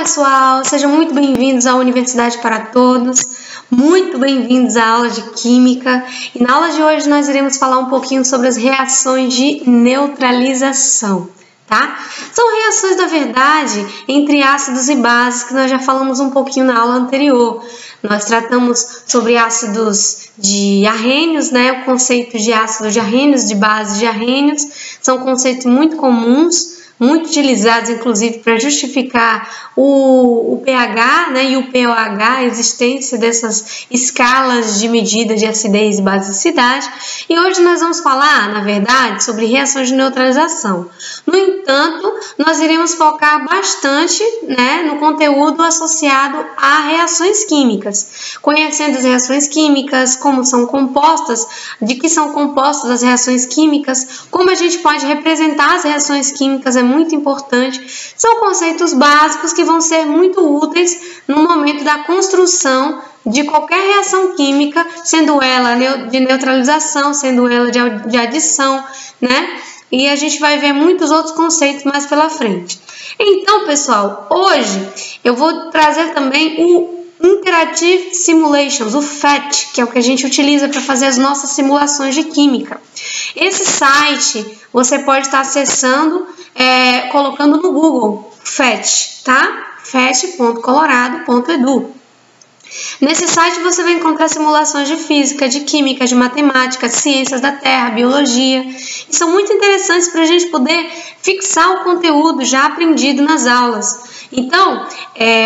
pessoal, sejam muito bem-vindos à Universidade para Todos, muito bem-vindos à aula de Química. E na aula de hoje nós iremos falar um pouquinho sobre as reações de neutralização, tá? São reações, na verdade, entre ácidos e bases, que nós já falamos um pouquinho na aula anterior. Nós tratamos sobre ácidos de arrênios, né? O conceito de ácidos de arrênios, de bases de arrênios, são conceitos muito comuns, muito utilizados, inclusive, para justificar o pH, né, e o pOH, a existência dessas escalas de medida de acidez e basicidade. E hoje nós vamos falar, na verdade, sobre reações de neutralização. No entanto, nós iremos focar bastante, né, no conteúdo associado a reações químicas, conhecendo as reações químicas, como são compostas, de que são compostas as reações químicas, como a gente pode representar as reações químicas, é muito importante. São conceitos básicos que vão ser muito úteis no momento da construção de qualquer reação química, sendo ela de neutralização, sendo ela de adição, né? E a gente vai ver muitos outros conceitos mais pela frente. Então, pessoal, hoje eu vou trazer também o Interactive Simulations, o FAT, que é o que a gente utiliza para fazer as nossas simulações de química. Esse site você pode estar acessando colocando no Google FAT, tá? fat.colorado.edu. Nesse site você vai encontrar simulações de física, de química, de matemática, de ciências da terra, biologia. E são muito interessantes para a gente poder fixar o conteúdo já aprendido nas aulas. Então,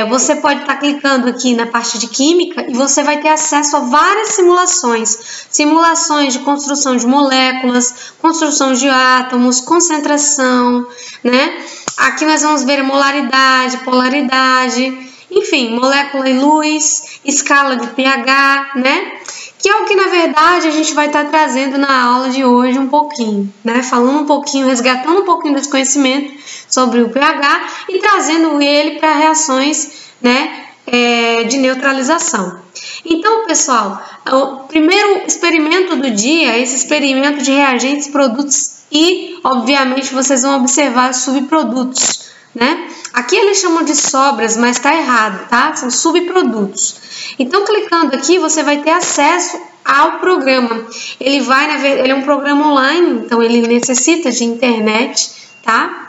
você pode estar clicando aqui na parte de química e você vai ter acesso a várias simulações. Simulações de construção de moléculas, construção de átomos, concentração, né? Aqui nós vamos ver molaridade, polaridade, enfim, molécula e luz, escala de pH, né? Que é o que, na verdade, a gente vai estar trazendo na aula de hoje um pouquinho, né? Falando um pouquinho, resgatando um pouquinho desse conhecimento sobre o pH e trazendo ele para reações, né, de neutralização. Então, pessoal, o primeiro experimento do dia é esse experimento de reagentes, produtos e, obviamente, vocês vão observar os subprodutos, né? Aqui eles chamam de sobras, mas está errado, tá? São subprodutos. Então, clicando aqui, você vai ter acesso ao programa. Ele é um programa online, então ele necessita de internet, tá?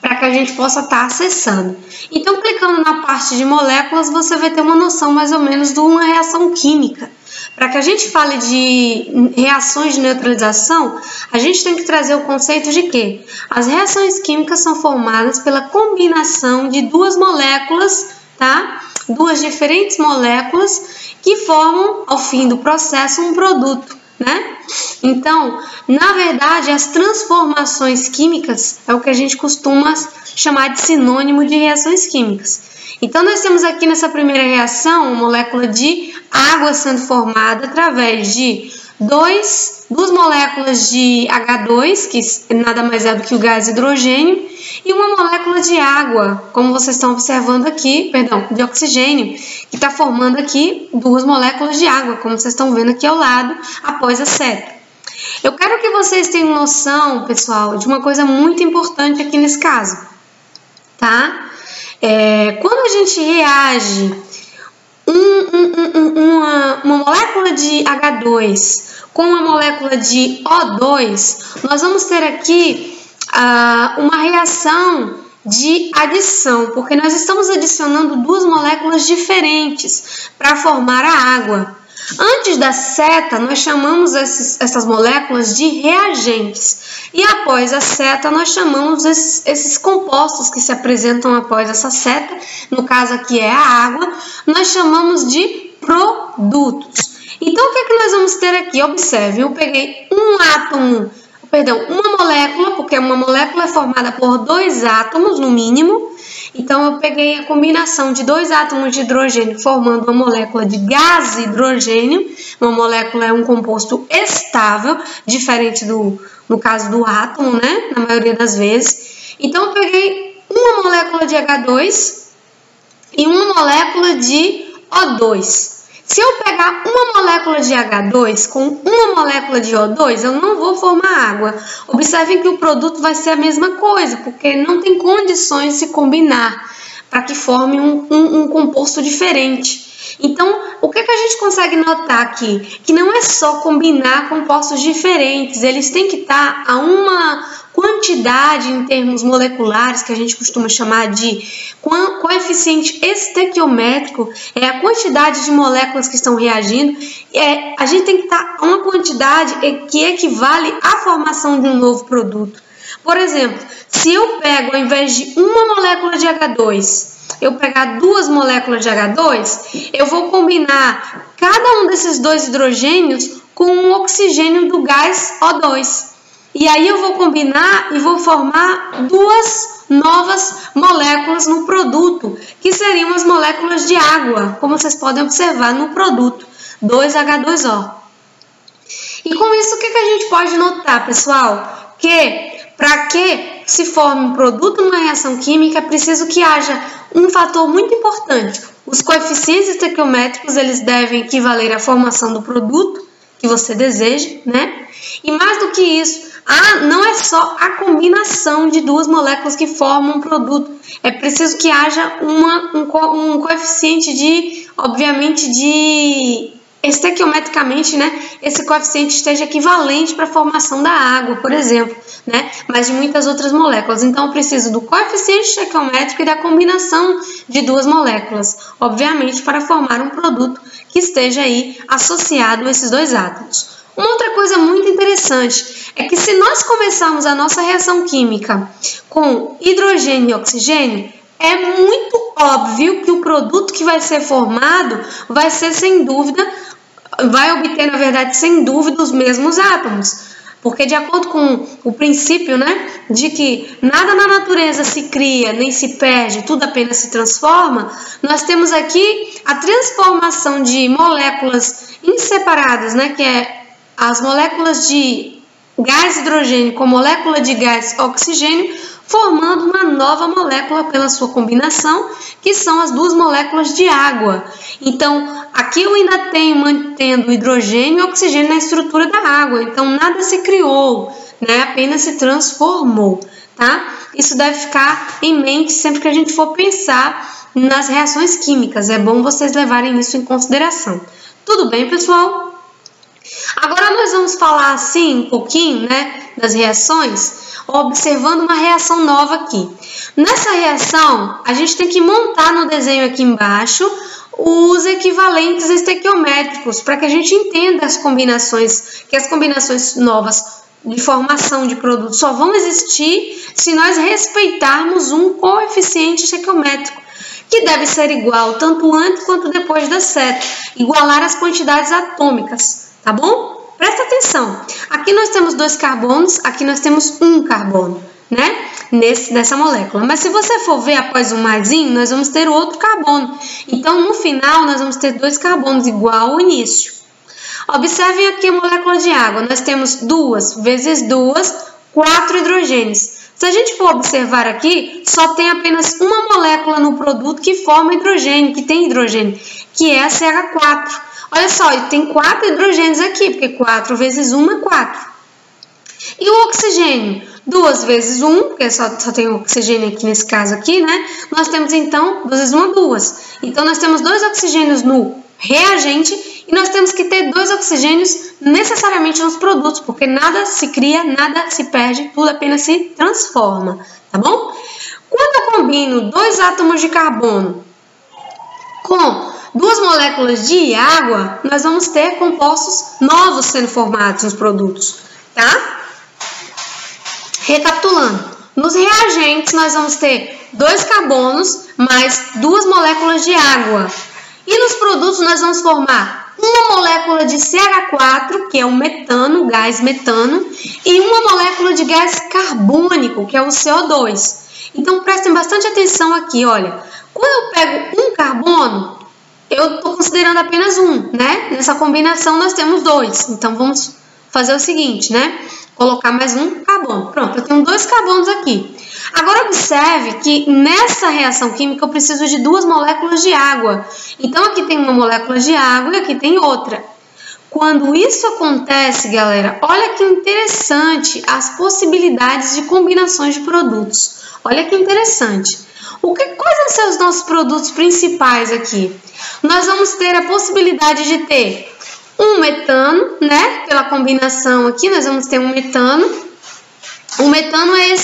Para que a gente possa estar acessando. Então, clicando na parte de moléculas, você vai ter uma noção mais ou menos de uma reação química. Para que a gente fale de reações de neutralização, a gente tem que trazer o conceito de que as reações químicas são formadas pela combinação de duas moléculas, tá? Duas diferentes moléculas que formam, ao fim do processo, um produto, né? Então, na verdade, as transformações químicas é o que a gente costuma chamar de sinônimo de reações químicas. Então, nós temos aqui nessa primeira reação uma molécula de água sendo formada através de duas moléculas de H2, que nada mais é do que o gás hidrogênio, e uma molécula de água, como vocês estão observando aqui, de oxigênio, que está formando aqui duas moléculas de água, como vocês estão vendo aqui ao lado, após a seta. Eu quero que vocês tenham noção, pessoal, de uma coisa muito importante aqui nesse caso, tá? Quando a gente reage uma molécula de H2 com uma molécula de O2, nós vamos ter aqui uma reação de adição, porque nós estamos adicionando duas moléculas diferentes para formar a água. Antes da seta, nós chamamos essas moléculas de reagentes. E após a seta, nós chamamos esses compostos que se apresentam após essa seta, no caso aqui é a água, nós chamamos de produtos. Então, o que é que nós vamos ter aqui? Observe, eu peguei uma molécula, porque uma molécula é formada por dois átomos, no mínimo. Então, eu peguei a combinação de dois átomos de hidrogênio formando uma molécula de gás hidrogênio. Uma molécula é um composto estável, diferente no caso do átomo, né? Na maioria das vezes. Então, eu peguei uma molécula de H2 e uma molécula de O2. Se eu pegar uma molécula de H2 com uma molécula de O2, eu não vou formar água. Observem que o produto vai ser a mesma coisa, porque não tem condições de se combinar. para que forme um composto diferente. Então, o que a gente consegue notar aqui? Que não é só combinar compostos diferentes, eles têm que estar a uma quantidade em termos moleculares, que a gente costuma chamar de coeficiente estequiométrico, é a quantidade de moléculas que estão reagindo. A gente tem que estar a uma quantidade que equivale à formação de um novo produto. Por exemplo, se eu pego, ao invés de uma molécula de H2, eu pegar 2 moléculas de H2, eu vou combinar cada um desses 2 hidrogênios com um oxigênio do gás O2. E aí eu vou combinar e vou formar 2 novas moléculas no produto, que seriam as moléculas de água, como vocês podem observar no produto, 2H2O. E com isso, o que a gente pode notar, pessoal? Que para que se forme um produto numa reação química, é preciso que haja um fator muito importante. Os coeficientes estequiométricos, eles devem equivaler à formação do produto que você deseja, né? E mais do que isso, não é só a combinação de 2 moléculas que formam um produto. É preciso que haja um coeficiente de, obviamente, estequiometricamente, né, esse coeficiente esteja equivalente para a formação da água, por exemplo, né, mas de muitas outras moléculas. Então, eu preciso do coeficiente estequiométrico e da combinação de 2 moléculas, obviamente, para formar um produto que esteja aí associado a esses 2 átomos. Uma outra coisa muito interessante é que se nós começarmos a nossa reação química com hidrogênio e oxigênio, é muito óbvio que o produto que vai ser formado vai ser, sem dúvida, vai obter, na verdade, sem dúvida, os mesmos átomos. Porque de acordo com o princípio, né, de que nada na natureza se cria nem se perde, tudo apenas se transforma, nós temos aqui a transformação de moléculas inseparadas, né, que é as moléculas de gás hidrogênio com molécula de gás oxigênio, formando uma nova molécula pela sua combinação, que são as 2 moléculas de água. Então, aqui eu ainda tenho mantendo hidrogênio e oxigênio na estrutura da água. Então, nada se criou, né? Apenas se transformou, tá? Isso deve ficar em mente sempre que a gente for pensar nas reações químicas. É bom vocês levarem isso em consideração. Tudo bem, pessoal? Agora nós vamos falar assim um pouquinho, né, das reações, observando uma reação nova aqui. Nessa reação, a gente tem que montar no desenho aqui embaixo os equivalentes estequiométricos, para que a gente entenda as combinações, que as combinações novas de formação de produtos só vão existir se nós respeitarmos um coeficiente estequiométrico, que deve ser igual tanto antes quanto depois de dar certo, igualar as quantidades atômicas, tá bom? Presta atenção, aqui nós temos 2 carbonos, aqui nós temos 1 carbono, né? Nessa molécula. Mas se você for ver após o maisinho, nós vamos ter outro carbono. Então, no final, nós vamos ter 2 carbonos igual ao início. Observem aqui a molécula de água. Nós temos 2 vezes 2, 4 hidrogênios. Se a gente for observar aqui, só tem apenas uma molécula no produto que forma hidrogênio, que tem hidrogênio, que é a CH4. Olha só, tem 4 hidrogênios aqui, porque 4 vezes 1 é 4. E o oxigênio? 2 vezes 1, porque só tem oxigênio aqui nesse caso aqui, né? Nós temos então 2 vezes 1 é 2. Então nós temos 2 oxigênios no reagente e nós temos que ter 2 oxigênios necessariamente nos produtos, porque nada se cria, nada se perde, tudo apenas se transforma, tá bom? Quando eu combino 2 átomos de carbono com 2 moléculas de água, nós vamos ter compostos novos sendo formados nos produtos, tá? Recapitulando, nos reagentes nós vamos ter 2 carbonos mais 2 moléculas de água. E nos produtos nós vamos formar uma molécula de CH4, que é o metano, o gás metano, e uma molécula de gás carbônico, que é o CO2. Então prestem bastante atenção aqui, olha. Quando eu pego um carbono, eu estou considerando apenas um, né? Nessa combinação nós temos 2. Então vamos fazer o seguinte, né? Colocar mais um carbono. Pronto, eu tenho 2 carbonos aqui. Agora observe que nessa reação química eu preciso de 2 moléculas de água. Então aqui tem uma molécula de água e aqui tem outra. Quando isso acontece, galera, olha que interessante as possibilidades de combinações de produtos. Olha que interessante. Quais vão ser os nossos produtos principais aqui? Nós vamos ter a possibilidade de ter um metano, né? Pela combinação aqui, nós vamos ter um metano. O metano é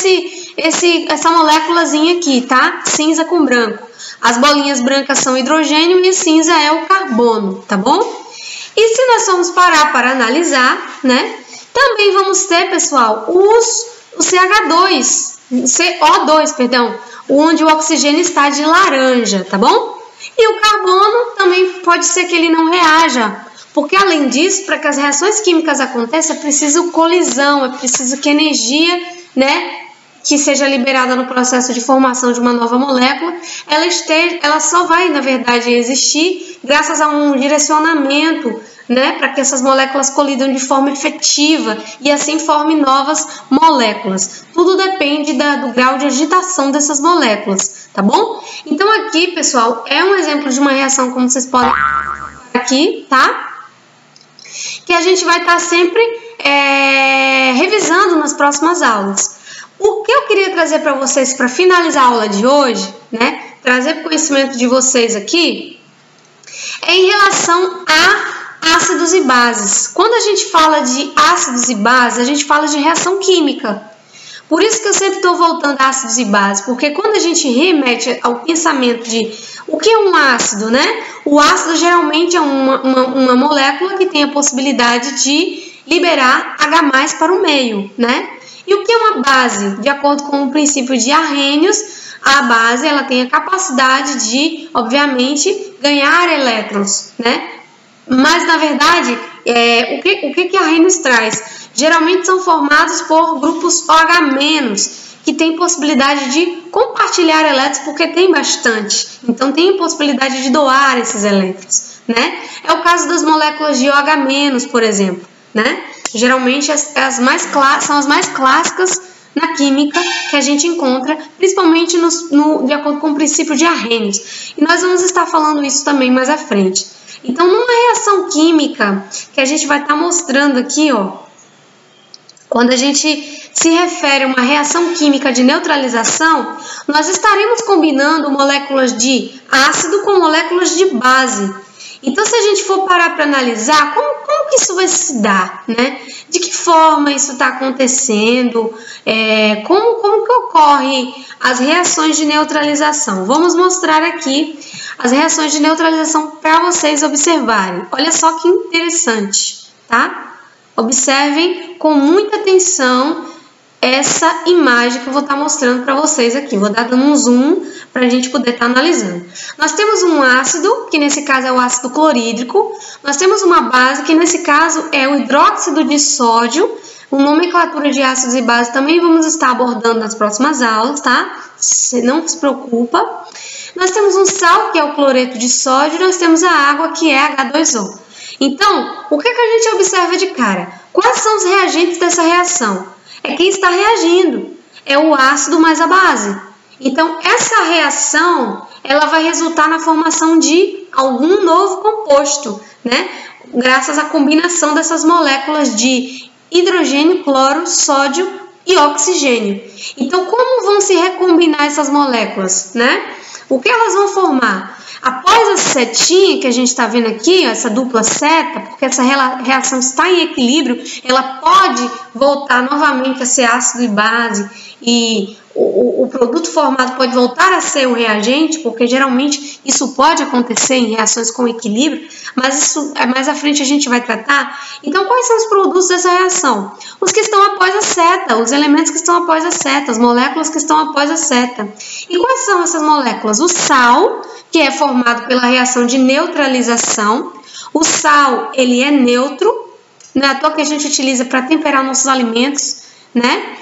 essa moléculazinha aqui, tá? Cinza com branco. As bolinhas brancas são hidrogênio e a cinza é o carbono, tá bom? E se nós formos parar para analisar, né? Também vamos ter, pessoal, o CH2, CO2, perdão, onde o oxigênio está de laranja, tá bom? E o carbono também pode ser que ele não reaja, porque além disso, para que as reações químicas aconteçam, é preciso colisão, é preciso que a energia, né, que seja liberada no processo de formação de uma nova molécula, ela só vai, na verdade, existir graças a um direcionamento, né, para que essas moléculas colidam de forma efetiva e assim formem novas moléculas. Tudo depende do grau de agitação dessas moléculas, tá bom? Então aqui, pessoal, é um exemplo de uma reação, como vocês podem ver aqui, tá? Que a gente vai estar sempre revisando nas próximas aulas. O que eu queria trazer para vocês para finalizar a aula de hoje, né, trazer para o conhecimento de vocês aqui, é em relação a ácidos e bases. Quando a gente fala de ácidos e bases, a gente fala de reação química. Por isso que eu sempre estou voltando a ácidos e bases, porque quando a gente remete ao pensamento de o que é um ácido, né? O ácido geralmente é uma molécula que tem a possibilidade de liberar H+ para o meio, né? E o que é uma base? De acordo com o princípio de Arrhenius, a base ela tem a capacidade de, obviamente, ganhar elétrons, né? Mas, na verdade, o que Arrhenius traz? Geralmente são formados por grupos OH-, que tem possibilidade de compartilhar elétrons, porque tem bastante. Então, tem possibilidade de doar esses elétrons, né? É o caso das moléculas de OH-, por exemplo, né? Geralmente são as mais clássicas na química que a gente encontra, principalmente de acordo com o princípio de Arrhenius. E nós vamos estar falando isso também mais à frente. Então, numa reação química que a gente vai estar mostrando aqui, ó, quando a gente se refere a uma reação química de neutralização, nós estaremos combinando moléculas de ácido com moléculas de base. Então, se a gente for parar para analisar, como que isso vai se dar, né? De que forma isso está acontecendo? Como que ocorre as reações de neutralização? Vamos mostrar aqui as reações de neutralização para vocês observarem. Olha só que interessante, tá? Observem com muita atenção essa imagem que eu vou estar mostrando para vocês aqui. Vou dar dando um zoom para a gente poder estar analisando. Nós temos um ácido, que nesse caso é o ácido clorídrico. Nós temos uma base, que nesse caso é o hidróxido de sódio. A nomenclatura de ácidos e bases também vamos estar abordando nas próximas aulas, tá? Você não se preocupa. Nós temos um sal, que é o cloreto de sódio, e nós temos a água, que é H2O. Então, o que a gente observa de cara? Quais são os reagentes dessa reação? É quem está reagindo, é o ácido mais a base. Então, essa reação, ela vai resultar na formação de algum novo composto, né? Graças à combinação dessas moléculas de hidrogênio, cloro, sódio e oxigênio. Então, como vão se recombinar essas moléculas, né? O que elas vão formar? Após a setinha que a gente está vendo aqui, essa dupla seta, porque essa reação está em equilíbrio, ela pode voltar novamente a ser ácido e base, e o produto formado pode voltar a ser o reagente, porque geralmente isso pode acontecer em reações com equilíbrio, mas isso mais à frente a gente vai tratar. Então, quais são os produtos dessa reação? Os que estão após a seta, os elementos que estão após a seta, as moléculas que estão após a seta. E quais são essas moléculas? O sal, que é formado pela reação de neutralização. O sal, ele é neutro, não é à toa que a gente utiliza para temperar nossos alimentos, né?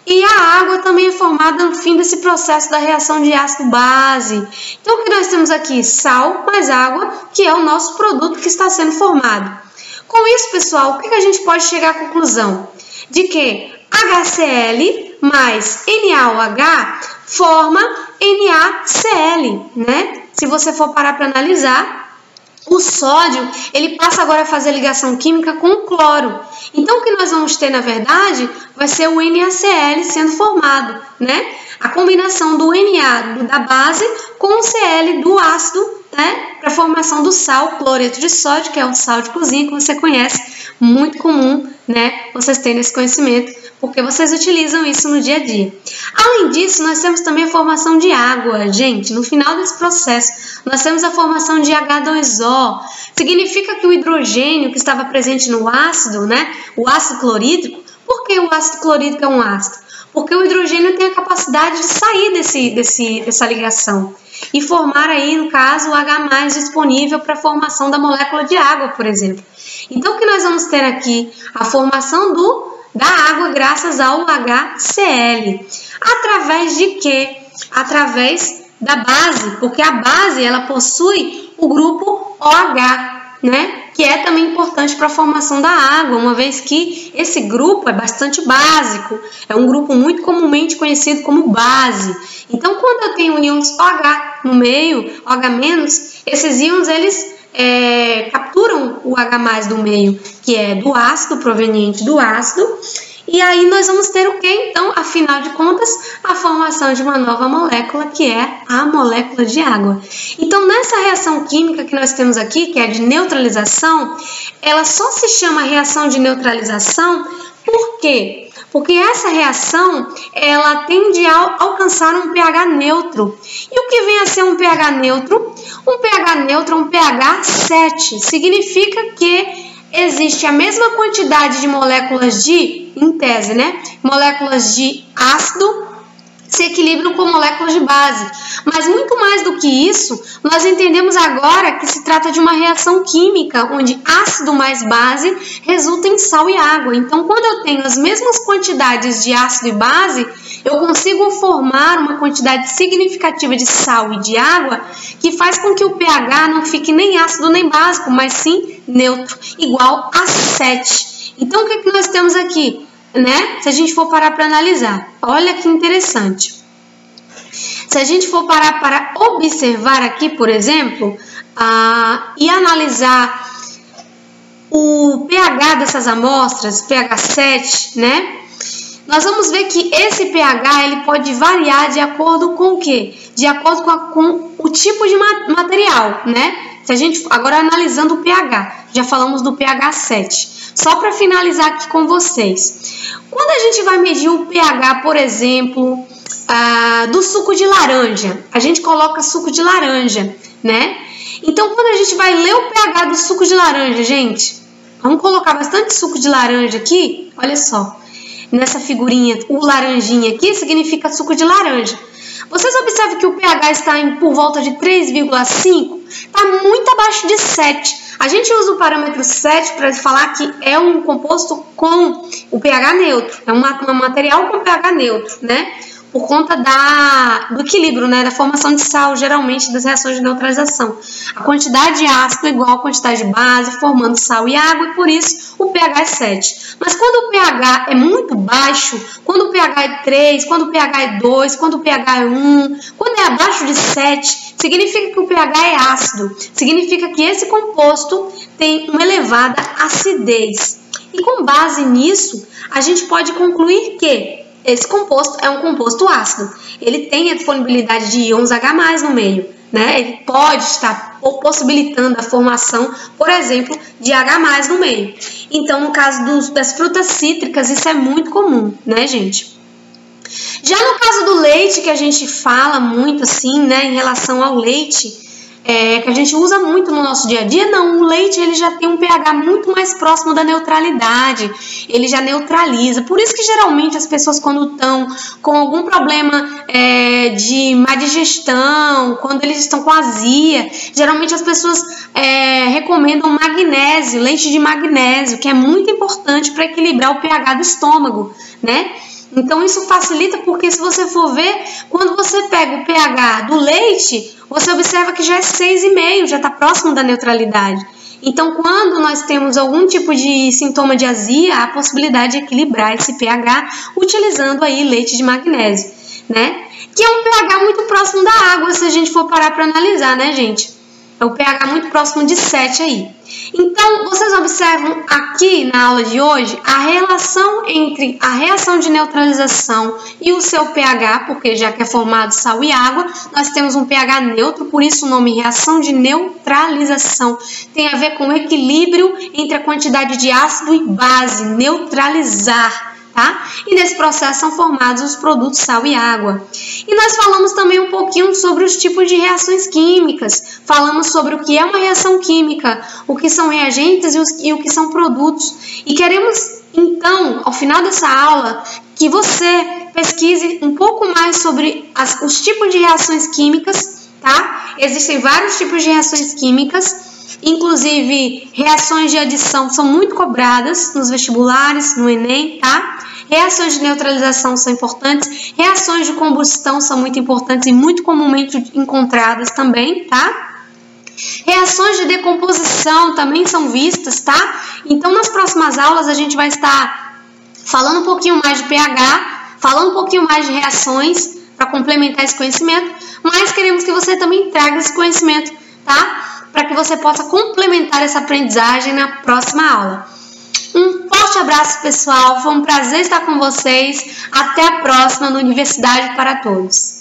E a água também é formada no fim desse processo da reação de ácido-base. Então, o que nós temos aqui? Sal mais água, que é o nosso produto que está sendo formado. Com isso, pessoal, o que a gente pode chegar à conclusão? De que HCl mais NaOH forma NaCl, né? Se você for parar para analisar, o sódio, ele passa agora a fazer ligação química com o cloro. Então, o que nós vamos ter, na verdade, vai ser o NaCl sendo formado, né? A combinação do Na da base com o Cl do ácido, né? Para a formação do sal, cloreto de sódio, que é o sal de cozinha que você conhece, muito comum, né? Vocês terem esse conhecimento, porque vocês utilizam isso no dia a dia. Além disso, nós temos também a formação de água. Gente, no final desse processo, nós temos a formação de H2O. Significa que o hidrogênio que estava presente no ácido, né? O ácido clorídrico. Por que o ácido clorídrico é um ácido? Porque o hidrogênio tem a capacidade de sair dessa ligação e formar aí, no caso, o H+ disponível para a formação da molécula de água, por exemplo. Então, o que nós vamos ter aqui? A formação da água graças ao HCl. Através de quê? Através da base, porque a base ela possui o grupo OH, né? Que é também importante para a formação da água, uma vez que esse grupo é bastante básico, é um grupo muito comumente conhecido como base. Então, quando eu tenho íons OH no meio, OH-, esses íons eles capturam o H+ do meio, que é do ácido, proveniente do ácido, e aí nós vamos ter o que então? Afinal de contas, a formação de uma nova molécula, que é a molécula de água. Então, nessa reação química que nós temos aqui, que é de neutralização, ela só se chama reação de neutralização, por quê? Porque essa reação, ela tende a alcançar um pH neutro. E o que vem a ser um pH neutro? Um pH neutro é um pH 7. Significa que existe a mesma quantidade de moléculas em tese, né? Moléculas de ácido se equilibram com moléculas de base. Mas muito mais do que isso, nós entendemos agora que se trata de uma reação química, onde ácido mais base resulta em sal e água. Então, quando eu tenho as mesmas quantidades de ácido e base, eu consigo formar uma quantidade significativa de sal e de água que faz com que o pH não fique nem ácido nem básico, mas sim neutro, igual a 7. Então, o que é que nós temos aqui? Né? Se a gente for parar para analisar, olha que interessante. Se a gente for parar para observar aqui, por exemplo, e analisar o pH dessas amostras, pH 7, né? Nós vamos ver que esse pH ele pode variar de acordo com o quê? De acordo com o tipo de material, né? Se a gente agora analisando o pH, já falamos do pH 7. Só para finalizar aqui com vocês. Quando a gente vai medir o pH, por exemplo, do suco de laranja, a gente coloca suco de laranja, né? Então, quando a gente vai ler o pH do suco de laranja, gente, vamos colocar bastante suco de laranja aqui, olha só. Nessa figurinha, o laranjinha aqui significa suco de laranja. Vocês observam que o pH está por volta de 3,5? Está muito abaixo de 7. A gente usa o parâmetro 7 para falar que é um composto com o pH neutro. É um material com pH neutro, né? Por conta do equilíbrio, né? Da formação de sal, geralmente, das reações de neutralização. A quantidade de ácido é igual à quantidade de base, formando sal e água, e por isso o pH é 7. Mas quando o pH é muito baixo, quando o pH é 3, quando o pH é 2, quando o pH é 1, quando é abaixo de 7, significa que o pH é ácido. Significa que esse composto tem uma elevada acidez. E com base nisso, a gente pode concluir que esse composto é um composto ácido. Ele tem a disponibilidade de íons H+ no meio, né? Ele pode estar possibilitando a formação, por exemplo, de H+ no meio. Então, no caso das frutas cítricas, isso é muito comum, né, gente? Já no caso do leite, que a gente fala muito assim, né, em relação ao leite, que a gente usa muito no nosso dia a dia, não, o leite ele já tem um pH muito mais próximo da neutralidade, ele já neutraliza, por isso que geralmente as pessoas quando estão com algum problema de má digestão, quando eles estão com azia, geralmente as pessoas recomendam magnésio, leite de magnésio, que é muito importante para equilibrar o pH do estômago, né? Então, isso facilita porque se você for ver, quando você pega o pH do leite, você observa que já é 6,5, já está próximo da neutralidade. Então, quando nós temos algum tipo de sintoma de azia, há a possibilidade de equilibrar esse pH utilizando aí leite de magnésio, né? Que é um pH muito próximo da água, se a gente for parar para analisar, né, gente? É o pH muito próximo de 7 aí. Então, vocês observam aqui na aula de hoje a relação entre a reação de neutralização e o seu pH, porque já que é formado sal e água, nós temos um pH neutro, por isso o nome reação de neutralização. Tem a ver com o equilíbrio entre a quantidade de ácido e base, neutralizar. Tá? E nesse processo são formados os produtos sal e água. E nós falamos também um pouquinho sobre os tipos de reações químicas. Falamos sobre o que é uma reação química, o que são reagentes e o que são produtos. E queremos, então, ao final dessa aula, que você pesquise um pouco mais sobre os tipos de reações químicas, tá? Existem vários tipos de reações químicas. Inclusive, reações de adição são muito cobradas nos vestibulares, no Enem, tá? Reações de neutralização são importantes, reações de combustão são muito importantes e muito comumente encontradas também, tá? Reações de decomposição também são vistas, tá? Então, nas próximas aulas, a gente vai estar falando um pouquinho mais de pH, falando um pouquinho mais de reações para complementar esse conhecimento, mas queremos que você também traga esse conhecimento, tá? Para que você possa complementar essa aprendizagem na próxima aula. Um forte abraço, pessoal. Foi um prazer estar com vocês. Até a próxima no Universidade para Todos.